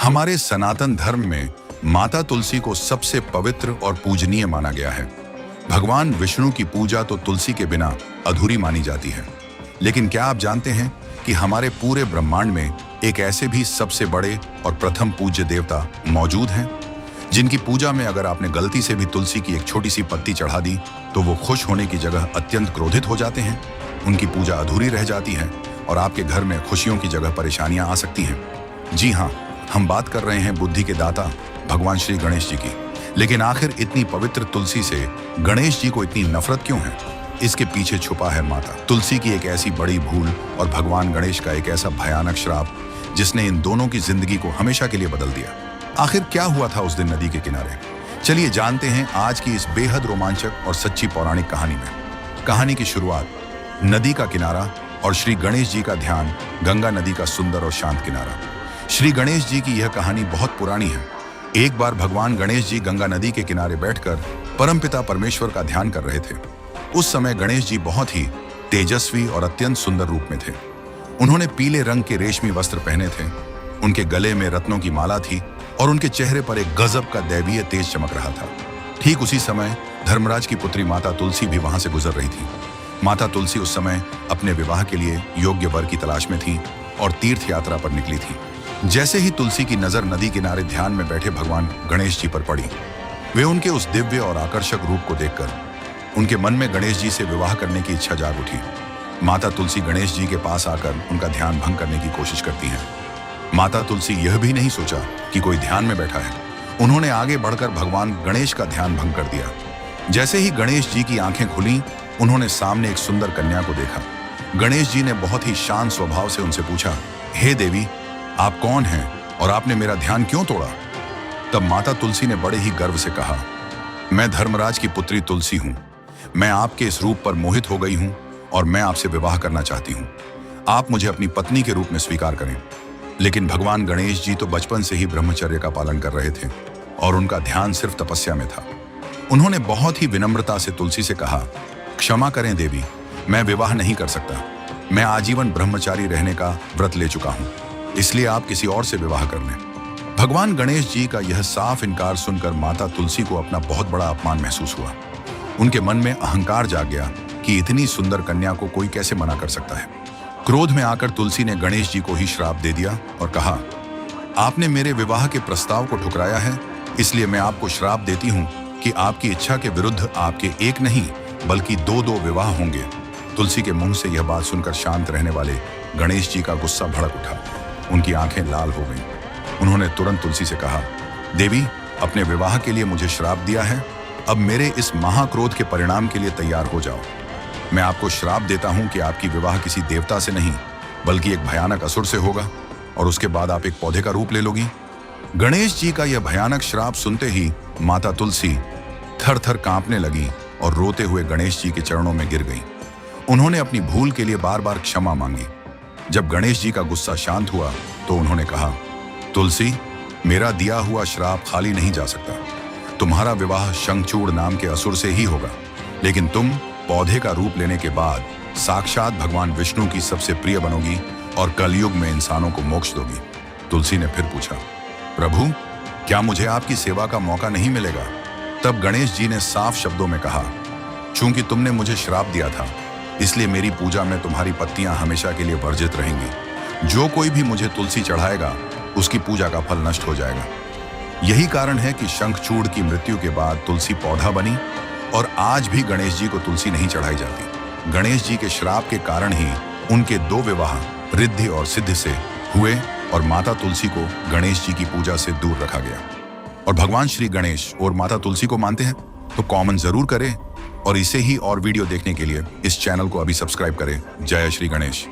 हमारे सनातन धर्म में माता तुलसी को सबसे पवित्र और पूजनीय माना गया है। भगवान विष्णु की पूजा तो तुलसी के बिना अधूरी मानी जाती है। लेकिन क्या आप जानते हैं कि हमारे पूरे ब्रह्मांड में एक ऐसे भी सबसे बड़े और प्रथम पूज्य देवता मौजूद हैं, जिनकी पूजा में अगर आपने गलती से भी तुलसी की एक छोटी सी पत्ती चढ़ा दी तो वो खुश होने की जगह अत्यंत क्रोधित हो जाते हैं। उनकी पूजा अधूरी रह जाती है और आपके घर में खुशियों की जगह परेशानियां आ सकती हैं। जी हाँ, हम बात कर रहे हैं बुद्धि के दाता भगवान श्री गणेश जी की। लेकिन आखिर इतनी पवित्र तुलसी से गणेश जी को इतनी नफरत क्यों है? इसके पीछे छुपा है माता तुलसी की एक ऐसी बड़ी भूल और भगवान गणेश का एक ऐसा भयानक श्राप जिसने इन दोनों की जिंदगी को हमेशा के लिए बदल दिया। आखिर क्या हुआ था उस दिन नदी के किनारे? चलिए जानते हैं आज की इस बेहद रोमांचक और सच्ची पौराणिक कहानी में। कहानी की शुरुआत नदी का किनारा और श्री गणेश जी का ध्यान, गंगा नदी का सुंदर और शांत किनारा। श्री गणेश जी की यह कहानी बहुत पुरानी है। एक बार भगवान गणेश जी गंगा नदी के किनारे बैठकर परमपिता परमेश्वर का ध्यान कर रहे थे। उस समय गणेश जी बहुत ही तेजस्वी और अत्यंत सुंदर रूप में थे। उन्होंने पीले रंग के रेशमी वस्त्र पहने थे, उनके गले में रत्नों की माला थी और उनके चेहरे पर एक गजब का दैवीय तेज चमक रहा था। ठीक उसी समय धर्मराज की पुत्री माता तुलसी भी वहां से गुजर रही थी। माता तुलसी उस समय अपने विवाह के लिए योग्य वर की तलाश में थी और तीर्थ यात्रा पर निकली थी। जैसे ही तुलसी की नजर नदी किनारे ध्यान में बैठे भगवान गणेश जी पर पड़ी, वे उनके उस दिव्य और आकर्षक रूप को देखकर उनके मन में गणेश जी से विवाह करने की इच्छा जाग उठी। माता तुलसी गणेश जी के पास आकर उनका ध्यान भंग करने की कोशिश करती हैं। माता तुलसी यह भी नहीं सोचा कि कोई ध्यान में बैठा है। उन्होंने आगे बढ़कर भगवान गणेश का ध्यान भंग कर दिया। जैसे ही गणेश जी की आंखें खुली, उन्होंने सामने एक सुंदर कन्या को देखा। गणेश जी ने बहुत ही शांत स्वभाव से उनसे पूछा, हे देवी, आप कौन हैं और आपने मेरा ध्यान क्यों तोड़ा? तब माता तुलसी ने बड़े ही गर्व से कहा, मैं धर्मराज की पुत्री तुलसी हूं। मैं आपके इस रूप पर मोहित हो गई हूं और मैं आपसे विवाह करना चाहती हूं। आप मुझे अपनी पत्नी के रूप में स्वीकार करें। लेकिन भगवान गणेश जी तो बचपन से ही ब्रह्मचर्य का पालन कर रहे थे और उनका ध्यान सिर्फ तपस्या में था। उन्होंने बहुत ही विनम्रता से तुलसी से कहा, क्षमा करें देवी, मैं विवाह नहीं कर सकता। मैं आजीवन ब्रह्मचारी रहने का व्रत ले चुका हूं, इसलिए आप किसी और से विवाह कर लें। भगवान गणेश जी का यह साफ इनकार सुनकर माता तुलसी को अपना बहुत बड़ा अपमान महसूस हुआ। उनके मन में अहंकार जाग गया कि इतनी सुंदर कन्या को कोई कैसे मना कर सकता है। क्रोध में आकर तुलसी ने गणेश जी को ही श्राप दे दिया और कहा, आपने मेरे विवाह के प्रस्ताव को ठुकराया है, इसलिए मैं आपको श्राप देती हूं कि आपकी इच्छा के विरुद्ध आपके एक नहीं बल्कि दो विवाह होंगे। तुलसी के मुंह से यह बात सुनकर शांत रहने वाले गणेश जी का गुस्सा भड़क उठा। उनकी आंखें लाल हो गईं। उन्होंने तुरंत तुलसी से कहा, देवी, अपने विवाह के लिए मुझे श्राप दिया है, अब मेरे इस महाक्रोध के परिणाम के लिए तैयार हो जाओ। मैं आपको श्राप देता हूं कि आपकी विवाह किसी देवता से नहीं बल्कि एक भयानक असुर से होगा और उसके बाद आप एक पौधे का रूप ले लोगी। गणेश जी का यह भयानक श्राप सुनते ही माता तुलसी थर थर कांपने लगी और रोते हुए गणेश जी के चरणों में गिर गई। उन्होंने अपनी भूल के लिए बार बार क्षमा मांगी। जब गणेश जी का गुस्सा शांत हुआ तो उन्होंने कहा, तुलसी, मेरा दिया हुआ श्राप खाली नहीं जा सकता। तुम्हारा विवाह शंखचूड़ नाम के असुर से ही होगा, लेकिन तुम पौधे का रूप लेने के बाद साक्षात भगवान विष्णु की सबसे प्रिय बनोगी और कलयुग में इंसानों को मोक्ष दोगी। तुलसी ने फिर पूछा, प्रभु, क्या मुझे आपकी सेवा का मौका नहीं मिलेगा? तब गणेश जी ने साफ शब्दों में कहा, चूंकि तुमने मुझे श्राप दिया था, इसलिए मेरी पूजा में तुम्हारी पत्तियां हमेशा के लिए वर्जित रहेंगी। जो कोई भी मुझे तुलसी चढ़ाएगा उसकी पूजा का फल नष्ट हो जाएगा। यही कारण है कि शंखचूड़ की मृत्यु के बाद तुलसी पौधा बनी और आज भी गणेश जी को तुलसी नहीं चढ़ाई जाती। गणेश जी के श्राप के कारण ही उनके दो विवाह रिद्धि और सिद्धि से हुए और माता तुलसी को गणेश जी की पूजा से दूर रखा गया। और भगवान श्री गणेश और माता तुलसी को मानते हैं तो कमेंट जरूर करें और इसे ही और वीडियो देखने के लिए इस चैनल को अभी सब्सक्राइब करें। जय श्री गणेश।